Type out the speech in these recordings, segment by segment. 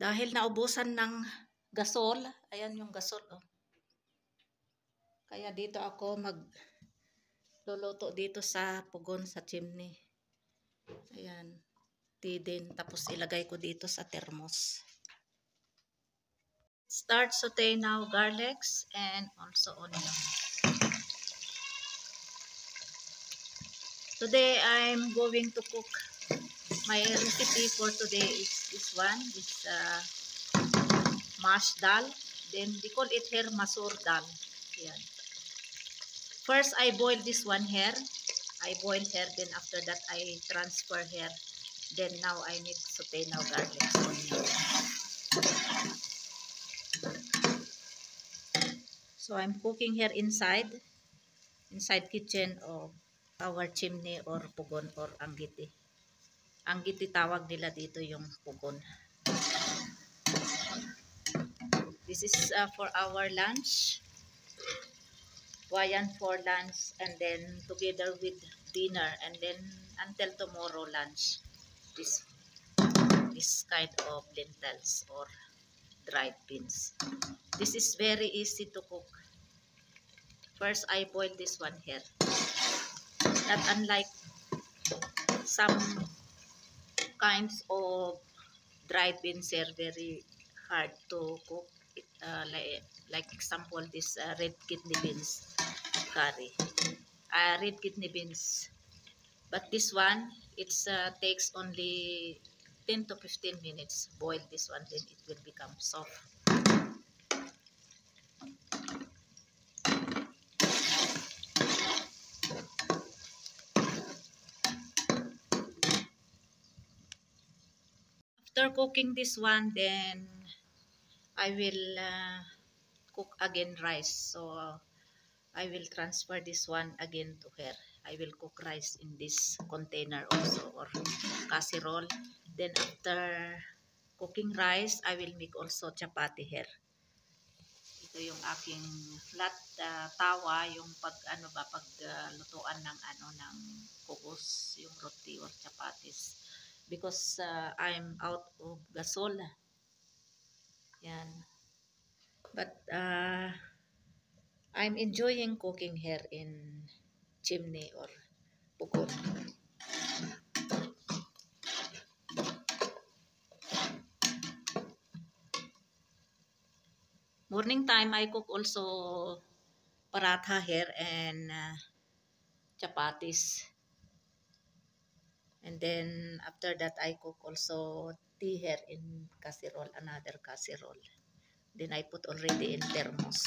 Dahil naubusan ng gasol, ayan yung gasol, oh. Kaya dito ako magluluto dito sa pugon sa chimney. Ayan, tea din. Tapos ilagay ko dito sa thermos. Start saute now garlics and also onion. Today I'm going to cook. My recipe for today is this one. It's mashed dal. Then we call it here masur dal. Ayan. First, I boil this one here. I boil here. Then after that, I transfer here. Then now I need saute now garlic onion. So I'm cooking here inside kitchen of our chimney or pugon or anggiti. Anggiti tawag nila dito yung pugon. This is for our lunch. Wayan for lunch and then together with dinner and then until tomorrow lunch. This kind of lentils or dried beans. This is very easy to cook. First, I boil this one here. Not unlike some kinds of dried beans here, very hard to cook. Like example, this red kidney beans curry. Red kidney beans. But this one, it takes only 10 to 15 minutes. Boil this one, then it will become soft. After cooking this one, then I will cook again rice. So I will transfer this one again to here. I will cook rice in this container also or casserole. Then after cooking rice, I will make also chapati here. Ito yung aking flat tawa, yung pag lutuan ng ng kugos, yung roti or chapatis. Because I'm out of gasol. Yan. But I'm enjoying cooking here in chimney or pugon. Morning time, I cook also paratha here and chapatis. And then after that, I cook also tea here in casserole, another casserole. Then I put already in thermos.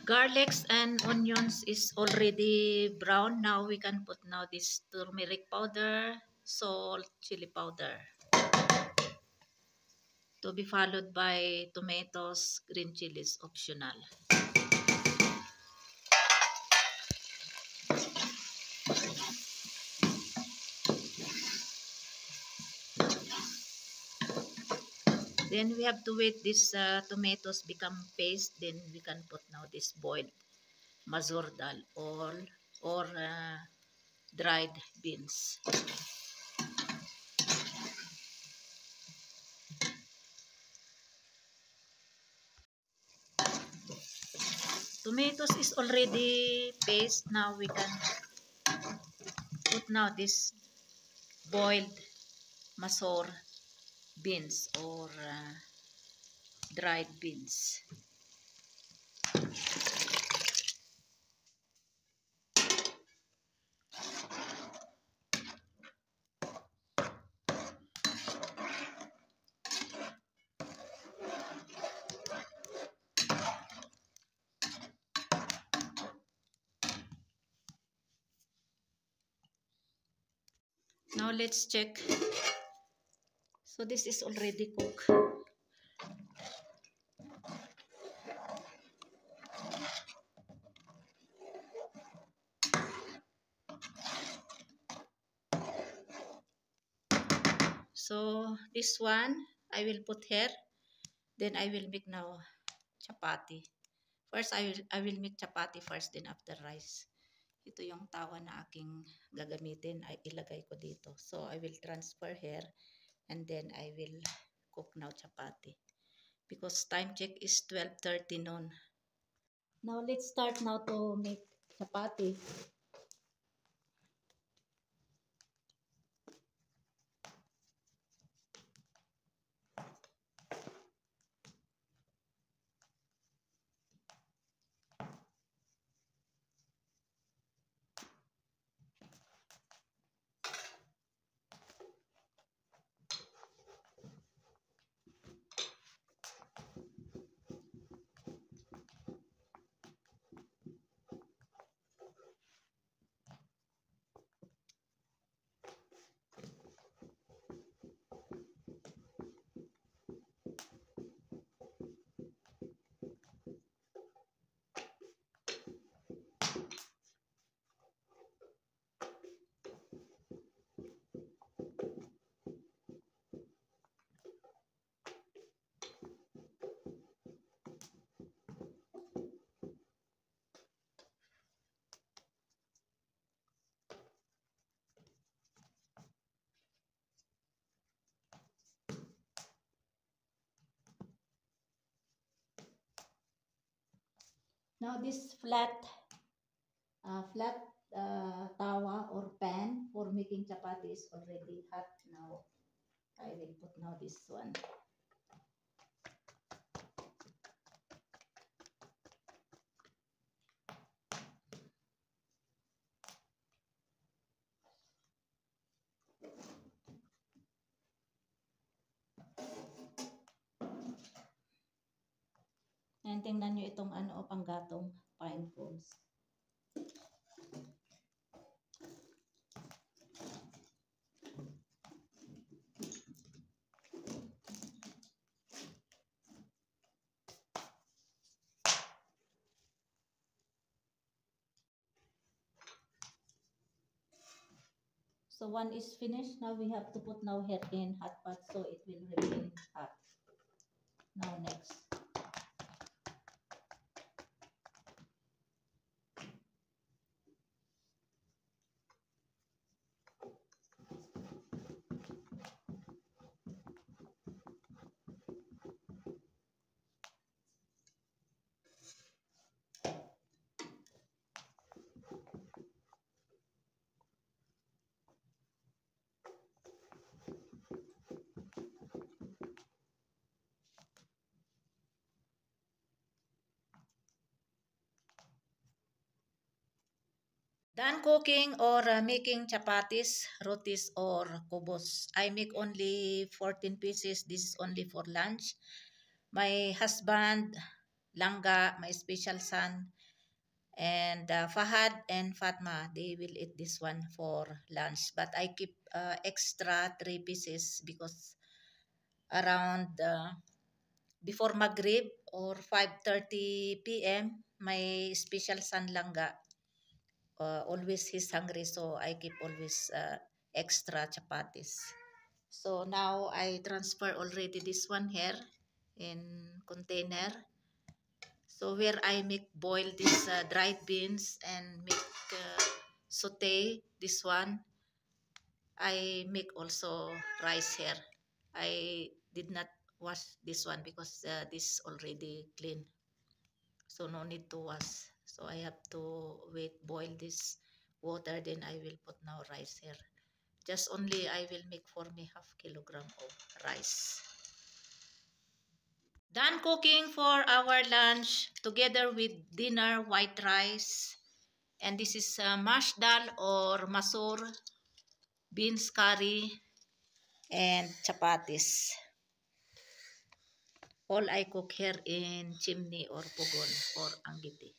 Garlics and onions is already brown. Now we can put now this turmeric powder, salt, chili powder. To be followed by tomatoes, green chilies, optional. Then we have to wait this tomatoes become paste. Then we can put now this boiled masur dal or dried beans. Tomatoes is already paste. Now we can put now this boiled masur beans or dried beans. Now let's check. So this is already cooked. So this one I will put here. Then I will make now chapati. First I will make chapati first, then after rice. Ito yung tawa na aking gagamitin, ay ilagay ko dito. So I will transfer here and then I will cook now chapati. Because time check is 12:30 noon. Now let's start now to make chapati. Now this flat tawa or pan for making chapati is already hot now. I will put now this one. And tingnan nyo itong ano, panggatong pine cones. So one is finished. Now we have to put now here in hot pot so it will remain hot. Now next. Done cooking or making chapatis, rotis or kubos. I make only 14 pieces. This is only for lunch. My husband, Langga, my special son, and Fahad and Fatma, they will eat this one for lunch. But I keep extra 3 pieces because around before Maghrib or 5:30 p.m., my special son Langga, always he's hungry, so I keep always extra chapatis. So now I transfer already this one here in container. So where I make boil these dried beans and make saute this one, I make also rice here. I did not wash this one because this already clean. So no need to wash. So I have to wait, boil this water, then I will put now rice here. Just only I will make for me 1/2 kilogram of rice. Done cooking for our lunch together with dinner, white rice. And this is mashed dal or masur, beans curry, and chapatis. All I cook here in chimney or pugon or anggiti.